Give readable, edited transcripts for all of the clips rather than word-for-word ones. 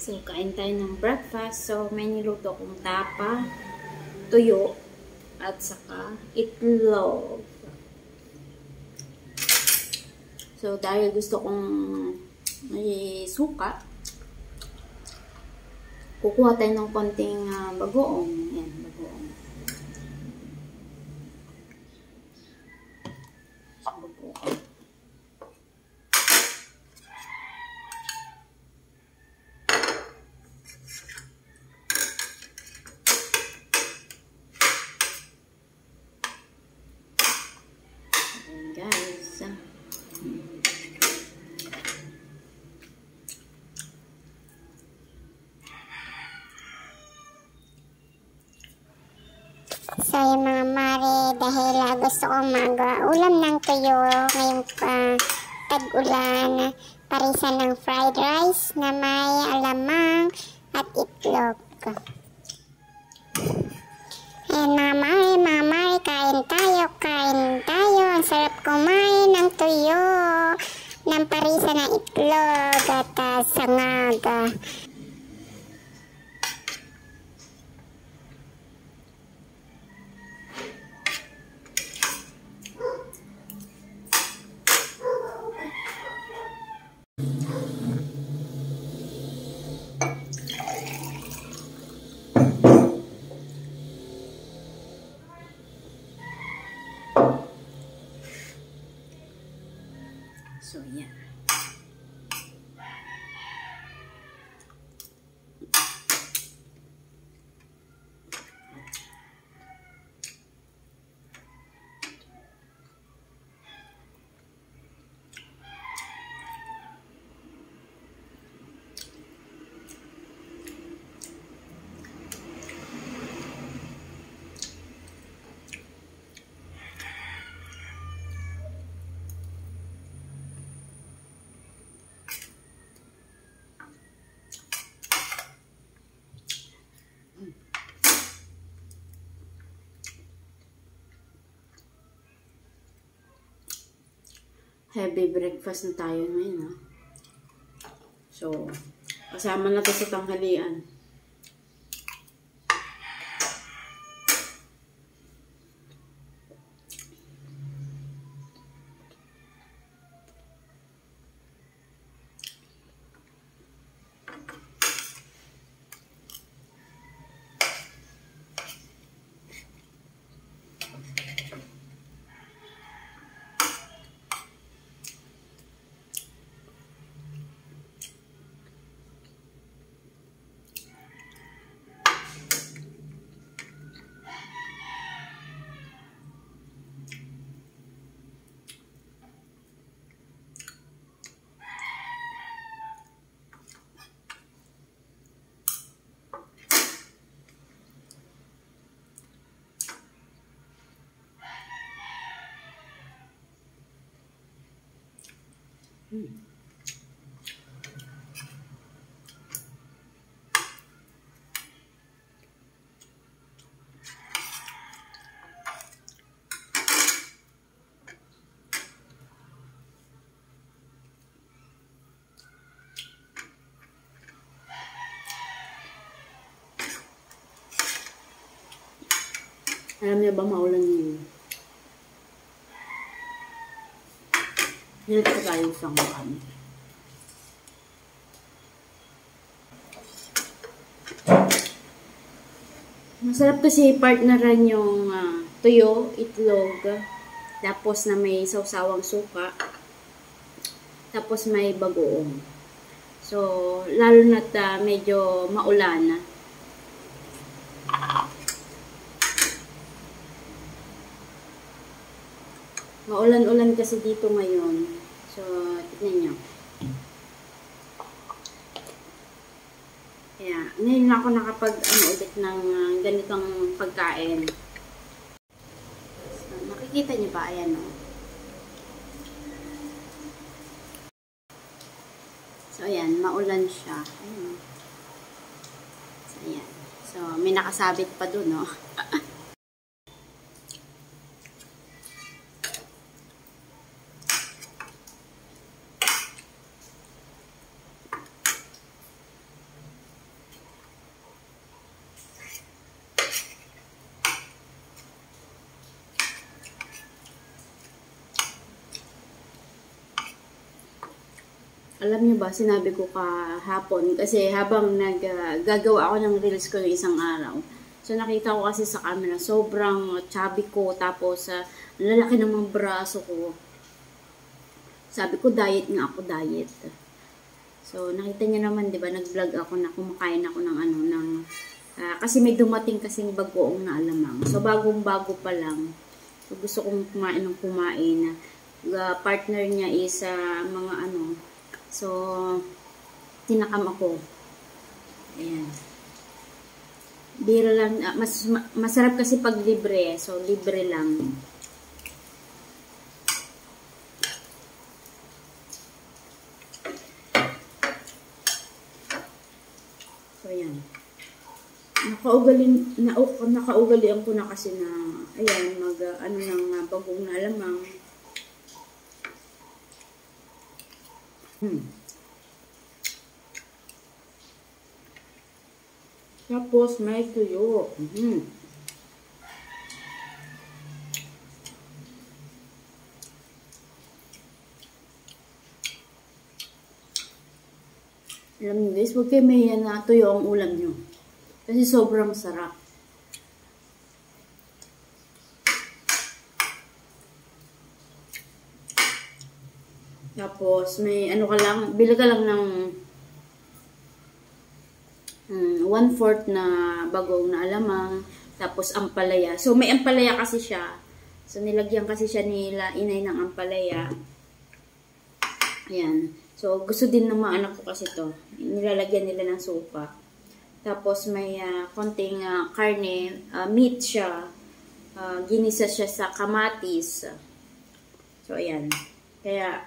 So, kain tayo ng breakfast. So, may niluto kong tapa, tuyo, at saka itlog. So, dahil gusto kong may suka, kukuha tayo ng konting bagoong. Yan, bagoong. So, bagoong. Ayan, guys. So, yung mga mare, dahil gusto ko mag-ulam ng tuyo ngayong tag-ulan, parisan ng fried rice na may alamang at itlog. Ayan mga mare, kain tayo. Ang sarap kumain ng tuyo, ng parisan ng itlog at sangag. So, yan. Heavy breakfast na tayo ngayon, ha? So, kasama na to sa tanghalian. Alam niyo ba maulan ngayon? Dito tayo sa kami. Masarap kasi partneran yung tuyo, itlog, tapos na may sawsawang suka, tapos may bagoong. So, lalo na't medyo maulan. Maulan-ulan kasi dito ngayon. So, tignan nyo. Kaya, ngayon ako ulit ng ganitong pagkain. So, nakikita nyo ba? Ayan, o. So, ayan. Maulan siya. Ayan. So, ayan. So, may nakasabit pa dun, o. Alam niyo ba, sinabi ko kahapon, kasi habang gagawa ako ng reels ko ng isang araw, so nakita ko kasi sa camera, sobrang chubby ko, tapos lalaki ng mga braso ko. Sabi ko, diet nga ako, diet. So, nakita niyo naman, di ba, nag-vlog ako na kumakain ako ng kasi may dumating kasing bagoong na alamang. So, bagong-bago pa lang. So, gusto kong kumain ng kumain. Partner niya is mga so, tinakam ako. Ayan. Bira lang, masarap kasi pag libre. So, libre lang. So, ayan. Nakaugalian ko na kasi na, ayan, ng bagong na alamang. Tapos, may tuyo. Alam niyo guys, huwag kayo may tuyo ang ulam niyo. Kasi sobrang sarap. Tapos, may bili ka lang ng 1/4 na bagong na alamang. Tapos, ampalaya. So, may ampalaya kasi siya. So, nilagyan kasi siya nila inay ng ampalaya. Ayan. So, gusto din ng mga anak ko kasi to. Nilalagyan nila ng supa. Tapos, may konting karne. Meat siya. Ginisa siya sa kamatis. So, ayan. Kaya,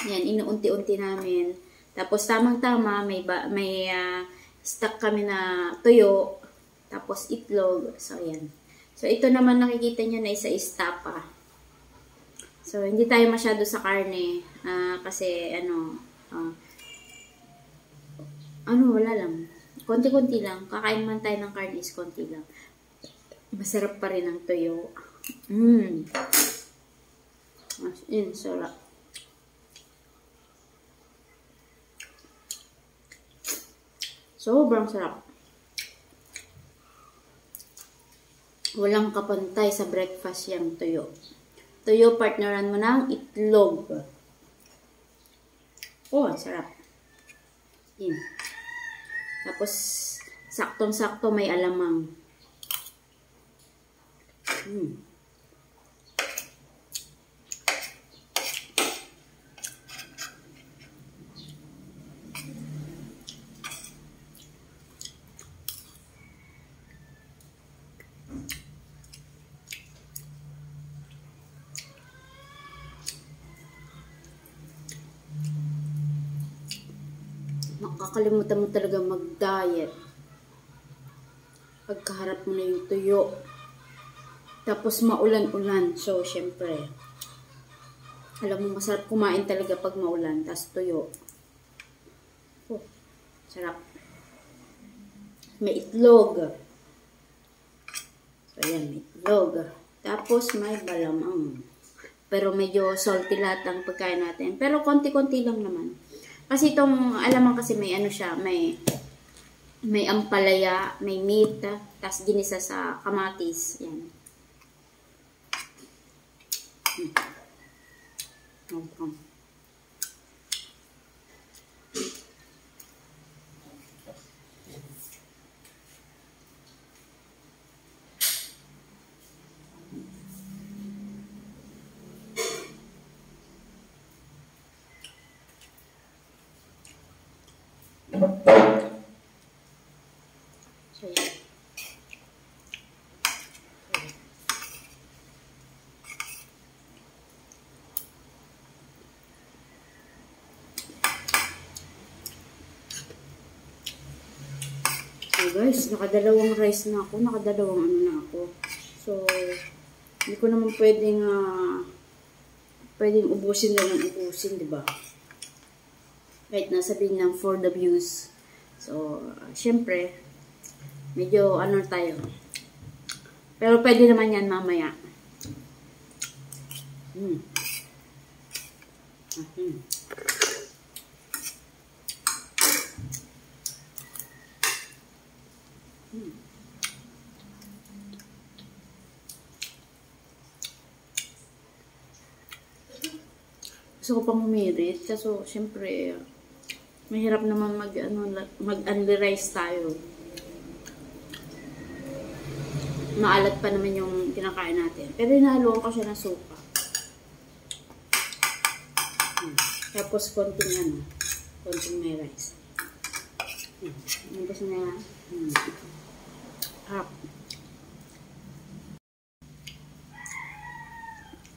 yan, inuunti-unti namin. Tapos, tamang-tama, may stock kami na tuyo. Tapos, itlog. So, ayan. So, ito naman nakikita nyo na isa-istapa. So, hindi tayo masyado sa karne. Kasi, wala lang. Konti-konti lang. Kakain man tayo ng karne is konti lang. Masarap pa rin ang tuyo. Sarap. Sobrang sarap. Walang kapantay sa breakfast yung tuyo. Tuyo, partneran mo ng itlog. Oh, sarap. Yan. Tapos, saktong-sakto may alamang. Makakalimutan mo talaga mag-diet. Pagkaharap mo na yung tuyo. Tapos maulan-ulan. So, syempre. Alam mo, masarap kumain talaga pag maulan. Tapos tuyo. Oh, sarap. May itlog. So, ayan, may itlog. Tapos may balamang. Pero medyo salty lahat ang pagkain natin. Pero konti-konti lang naman. Kasi itong alamang kasi may siya, may ampalaya, may meat, tas ginisa sa kamatis. Yan. So, yan. So guys, nakadalawang rice na ako, nakadalawang na ako. So, hindi ko naman pwedeng ubusin na lang ubusin, di ba? Kahit nasabihin ng for the views. So, syempre, medyo tayo. Pero pwede naman yan mamaya. Gusto ko pang humirit. Kaso, syempre, mahirap naman mag-only rice tayo. Maalat pa naman yung kinakain natin. Pero inahaluan ko siya ng suka. Tapos, konting may rice. Tapos na,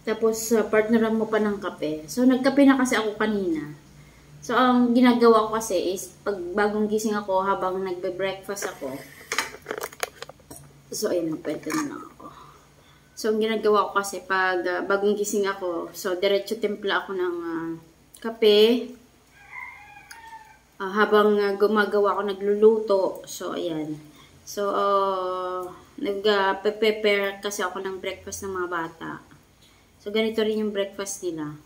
Tapos, partneran mo pa ng kape. So, nagkape na kasi ako kanina. So, ang ginagawa ko kasi is, pag bagong gising ako, habang nagbe-breakfast ako, so, ayun, magpwede na lang ako. So, ang ginagawa ko kasi, pag bagong gising ako, so, diretso timpla ako ng kape. Habang gumagawa ako, nagluluto. So, ayan. So, nag-prepare kasi ako ng breakfast ng mga bata. So, ganito rin yung breakfast nila.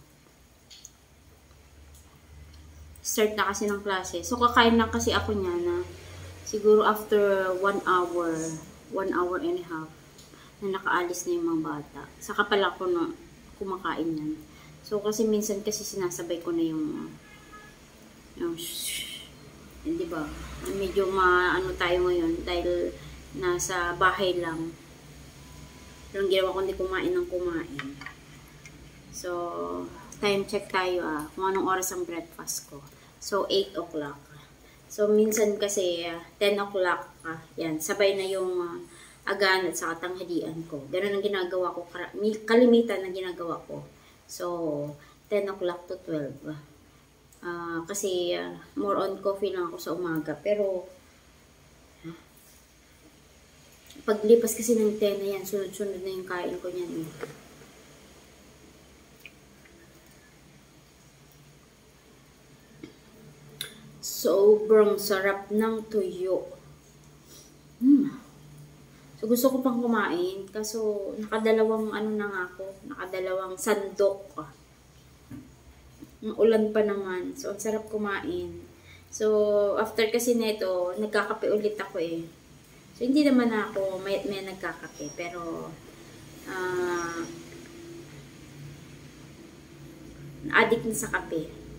Start na kasi ng klase. So, kakain na kasi ako niya na siguro after 1 hour, 1 hour and a half, na nakaalis na yung mga bata. Saka pala ako na kumakain yan. So, kasi minsan kasi sinasabay ko na yung di ba? Medyo maano tayo ngayon dahil nasa bahay lang. Pero ang ginawa ko, hindi kumain ng kumain. So, time check tayo kung anong oras ang breakfast ko. So, 8 o'clock. So, minsan kasi 10 o'clock, yan, sabay na yung agahan at saka tanghalian ko. Ganun ang ginagawa ko, kalimitan ang ginagawa ko. So, 10 o'clock to 12. Kasi more on coffee lang ako sa umaga. Pero, paglipas kasi ng 10 na yan, sunod-sunod na yung kain ko niyan eh. Sobrang sarap ng tuyo. So, gusto ko pang kumain. Kaso, nakadalawang na nga ako. Nakadalawang sandok. Ulan pa naman. So, ang sarap kumain. So, after kasi nito, nagkakape ulit ako eh. So, hindi naman ako may nagkakape. Pero, addict na sa kape.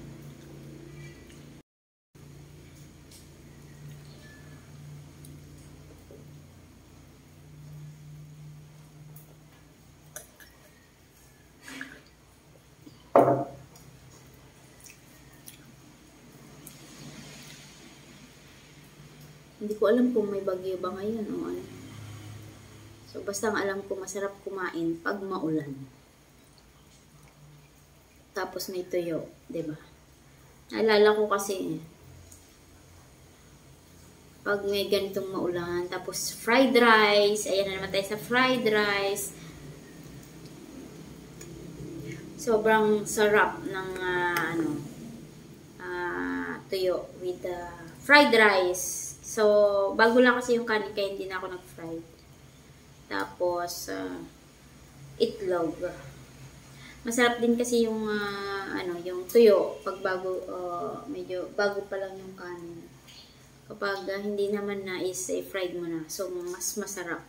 Hindi ko alam kung may bagyo ba ngayon o ano. So, basta ang alam ko, masarap kumain pag maulan. Tapos may tuyo, diba? Naalala ko kasi, pag may ganitong maulan, tapos fried rice, ayan na naman tayo sa fried rice. Sobrang sarap ng tuyo with fried rice. So, bago lang kasi yung kanin, kaya hindi na ako nag-fry. Tapos, itlog. Masarap din kasi yung, yung tuyo, pag medyo bago pa lang yung kanin. Kapag hindi naman na is fried mo na, so mas masarap.